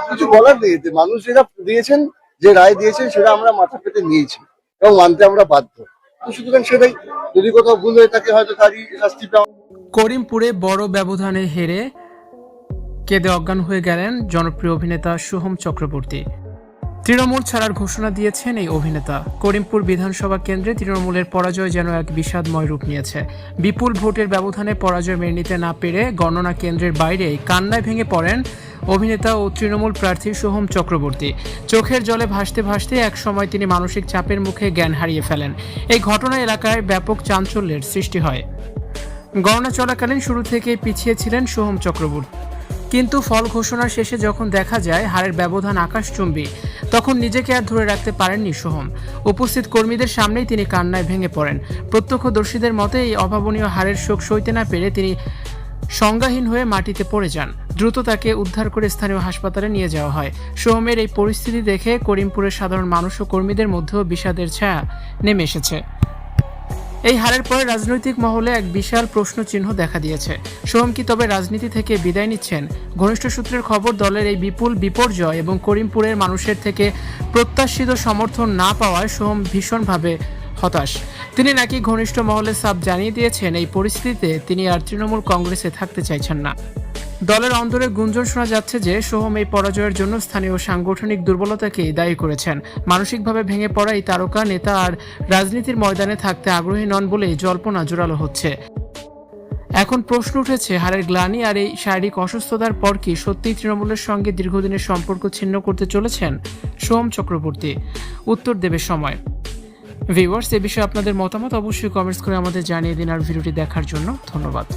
কিছু বলার নেই, মানুষ যেটা দিয়েছেন, যে রায় দিয়েছেন সেটা আমরা মাথা পেতে নিয়েছি এবং মানতে আমরা বাধ্য। সুতরাং সেটাই, যদি কোথাও ভুল হয়ে থাকে হয়তো তারই শাস্তি পাওয়া। করিমপুরে বড় ব্যবধানে হেরে কেঁদে অজ্ঞান হয়ে গেলেন জনপ্রিয় অভিনেতা সোহম চক্রবর্তী। তৃণমূল ছাড়ার ঘোষণা দিয়েছেন এই অভিনেতা। করিমপুর বিধানসভা কেন্দ্রে তৃণমূলের পরাজয় যেন এক বিষাদময় রূপ নিয়েছে। বিপুল ভোটের ব্যবধানে পরাজয় মেনে নিতে না পেরে গণনা কেন্দ্রের বাইরে কান্নায় ভেঙে পড়েন অভিনেতা ও তৃণমূল প্রার্থী সোহম চক্রবর্তী। চোখের জলে ভাসতে ভাসতে এক সময় তিনি মানসিক চাপের মুখে জ্ঞান হারিয়ে ফেলেন। এই ঘটনা এলাকায় ব্যাপক চাঞ্চল্যের সৃষ্টি হয়। গণনা চলাকালীন শুরু থেকেই পিছিয়ে ছিলেন সোহম চক্রবর্তী, কিন্তু ফল ঘোষণার শেষে যখন দেখা যায় হারের ব্যবধান আকাশচুম্বী, তখন নিজেকে আর ধরে রাখতে পারেননি সোহম। উপস্থিত কর্মীদের সামনেই তিনি কান্নায় ভেঙে পড়েন। প্রত্যক্ষদর্শীদের মতে এই অভাবনীয় হারের শোক সইতে না পেরে তিনি সংজ্ঞাহীন হয়ে মাটিতে পড়ে যান। দ্রুত তাকে উদ্ধার করে স্থানীয় হাসপাতালে নিয়ে যাওয়া হয়। সোহমের এই পরিস্থিতি দেখে করিমপুরের সাধারণ মানুষ ও কর্মীদের মধ্যেও বিষাদের ছায়া নেমে এসেছে। এই হারের পরে রাজনৈতিক মহলে এক বিশাল প্রশ্ন চিহ্ন দেখা দিয়েছে। সোহম কি তবে রাজনীতি থেকে বিদায় নিচ্ছেন? ঘনিষ্ঠ সূত্রের খবর, দলের এই বিপুল বিপর্যয় এবং করিমপুরের মানুষের থেকে প্রত্যাশিত সমর্থন না পাওয়ায় সোহম ভীষণভাবে হতাশ। তিনি নাকি ঘনিষ্ঠ মহলে সাফ জানিয়ে দিয়েছেন এই পরিস্থিতিতে তিনি আর তৃণমূল কংগ্রেসে থাকতে চাইছেন না। দলের অন্তরে গুঞ্জন শোনা যাচ্ছে যে সোহম এই পরাজয়ের জন্য স্থানীয় সাংগঠনিক দুর্বলতাকেই দায়ী করেছেন। মানসিকভাবে ভেঙে পড়া এই তারকা নেতা আর রাজনীতির ময়দানে থাকতে আগ্রহী নন বলেই জল্পনা জোরালো হচ্ছে। এখন প্রশ্ন উঠেছে, হারের গ্লানি আর এই শারীরিক অসুস্থতার পর কি সত্যিই তৃণমূলের সঙ্গে দীর্ঘদিনের সম্পর্ক ছিন্ন করতে চলেছেন সোহম চক্রবর্তী? উত্তর দেবে সময়। ভিউয়ার্স, এ বিষয়ে আপনাদের মতামত অবশ্যই কমেন্টস করে আমাদের জানিয়ে দিন। আর ভিডিওটি দেখার জন্য ধন্যবাদ।